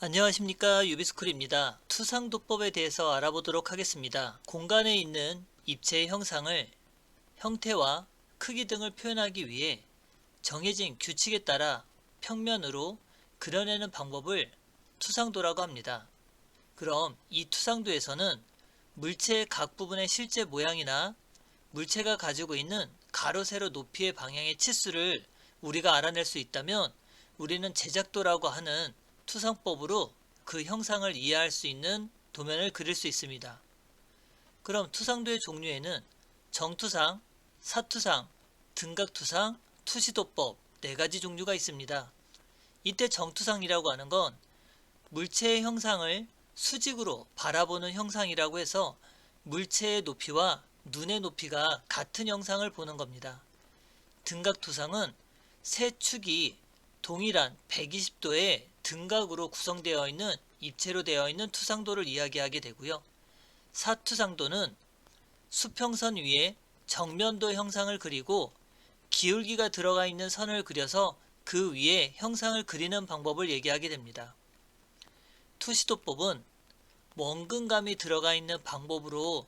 안녕하십니까, 유비스쿨입니다. 투상도법에 대해서 알아보도록 하겠습니다. 공간에 있는 입체의 형상을 형태와 크기 등을 표현하기 위해 정해진 규칙에 따라 평면으로 그려내는 방법을 투상도라고 합니다. 그럼 이 투상도에서는 물체의 각 부분의 실제 모양이나 물체가 가지고 있는 가로 세로 높이의 방향의 치수를 우리가 알아낼 수 있다면 우리는 제작도라고 하는 투상법으로 그 형상을 이해할 수 있는 도면을 그릴 수 있습니다. 그럼 투상도의 종류에는 정투상, 사투상, 등각투상, 투시도법 4가지 종류가 있습니다. 이때 정투상이라고 하는 건 물체의 형상을 수직으로 바라보는 형상이라고 해서 물체의 높이와 눈의 높이가 같은 형상을 보는 겁니다. 등각투상은 세 축이 동일한 120도의 등각으로 구성되어 있는 입체로 되어 있는 투상도를 이야기하게 되고요. 사투상도는 수평선 위에 정면도 형상을 그리고 기울기가 들어가 있는 선을 그려서 그 위에 형상을 그리는 방법을 얘기하게 됩니다. 투시도법은 원근감이 들어가 있는 방법으로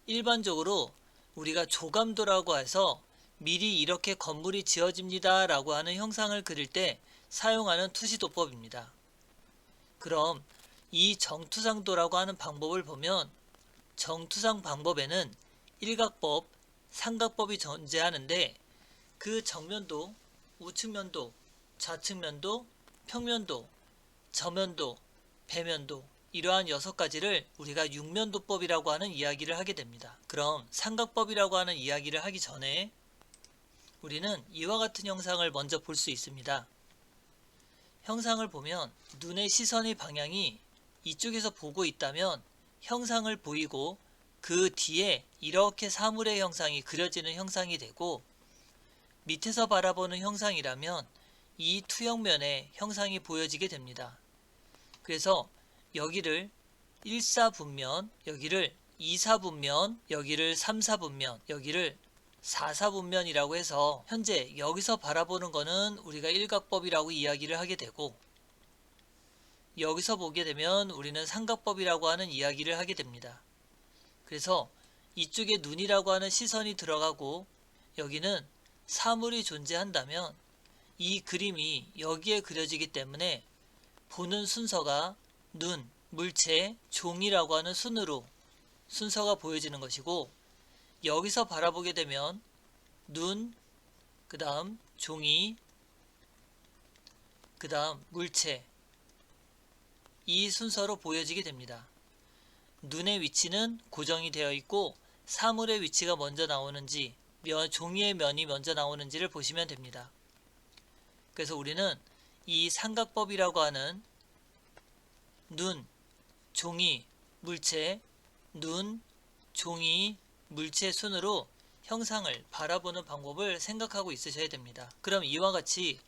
일반적으로 우리가 조감도라고 해서 미리 이렇게 건물이 지어집니다 라고 하는 형상을 그릴 때 사용하는 투시도법입니다. 그럼 이 정투상도라고 하는 방법을 보면 정투상 방법에는 일각법, 삼각법이 존재하는데 그 정면도, 우측면도, 좌측면도, 평면도, 저면도, 배면도 이러한 6가지를 우리가 육면도법이라고 하는 이야기를 하게 됩니다. 그럼 삼각법이라고 하는 이야기를 하기 전에 우리는 이와 같은 형상을 먼저 볼 수 있습니다. 형상을 보면 눈의 시선의 방향이 이쪽에서 보고 있다면 형상을 보이고 그 뒤에 이렇게 사물의 형상이 그려지는 형상이 되고 밑에서 바라보는 형상이라면 이 투형면에 형상이 보여지게 됩니다. 그래서 여기를 1사분면, 여기를 2사분면, 여기를 3사분면, 여기를 4사분면이라고 해서 현재 여기서 바라보는 거는 우리가 일각법이라고 이야기를 하게 되고 여기서 보게 되면 우리는 삼각법이라고 하는 이야기를 하게 됩니다. 그래서 이쪽에 눈이라고 하는 시선이 들어가고 여기는 사물이 존재한다면 이 그림이 여기에 그려지기 때문에 보는 순서가 눈, 물체, 종이라고 하는 순으로 순서가 보여지는 것이고 여기서 바라보게 되면 눈, 그 다음 종이, 그 다음 물체 이 순서로 보여지게 됩니다. 눈의 위치는 고정이 되어 있고 사물의 위치가 먼저 나오는지 종이의 면이 먼저 나오는지를 보시면 됩니다. 그래서 우리는 이 삼각법이라고 하는 눈, 종이, 물체, 눈, 종이, 물체 순으로 형상을 바라보는 방법을 생각하고 있으셔야 됩니다. 그럼 이와 같이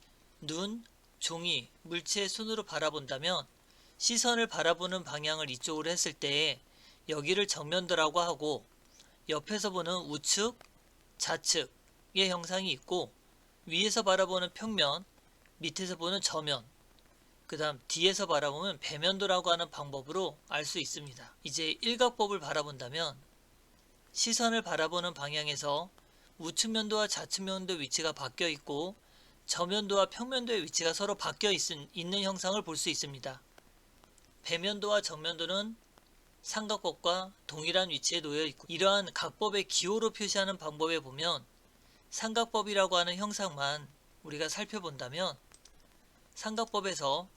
눈, 종이, 물체 순으로 바라본다면 시선을 바라보는 방향을 이쪽으로 했을 때 여기를 정면도라고 하고 옆에서 보는 우측, 좌측의 형상이 있고 위에서 바라보는 평면, 밑에서 보는 저면, 그 다음 뒤에서 바라보면 배면도라고 하는 방법으로 알 수 있습니다. 이제 일각법을 바라본다면 시선을 바라보는 방향에서 우측면도와 좌측면도 위치가 바뀌어 있고 저면도와 평면도의 위치가 서로 바뀌어 있는 형상을 볼 수 있습니다. 배면도와 정면도는 삼각법과 동일한 위치에 놓여 있고 이러한 각법의 기호로 표시하는 방법에 보면 삼각법이라고 하는 형상만 우리가 살펴본다면 삼각법에서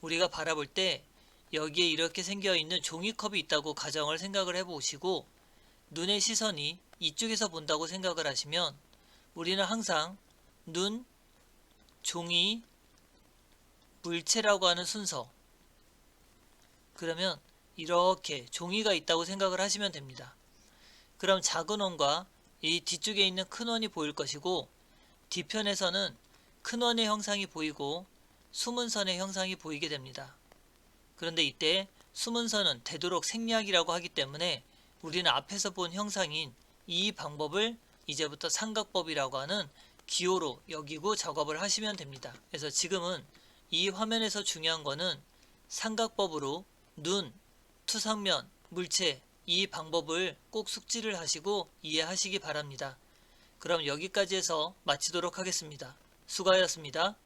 우리가 바라볼 때 여기에 이렇게 생겨있는 종이컵이 있다고 가정을 생각을 해보시고 눈의 시선이 이쪽에서 본다고 생각을 하시면 우리는 항상 눈, 종이, 물체라고 하는 순서 그러면 이렇게 종이가 있다고 생각을 하시면 됩니다. 그럼 작은 원과 이 뒤쪽에 있는 큰 원이 보일 것이고 뒤편에서는 큰 원의 형상이 보이고 숨은 선의 형상이 보이게 됩니다. 그런데 이때 숨은 선은 되도록 생략이라고 하기 때문에 우리는 앞에서 본 형상인 이 방법을 이제부터 삼각법이라고 하는 기호로 여기고 작업을 하시면 됩니다. 그래서 지금은 이 화면에서 중요한 거는 삼각법으로 눈, 투상면, 물체 이 방법을 꼭 숙지를 하시고 이해하시기 바랍니다. 그럼 여기까지 해서 마치도록 하겠습니다. 수고하셨습니다.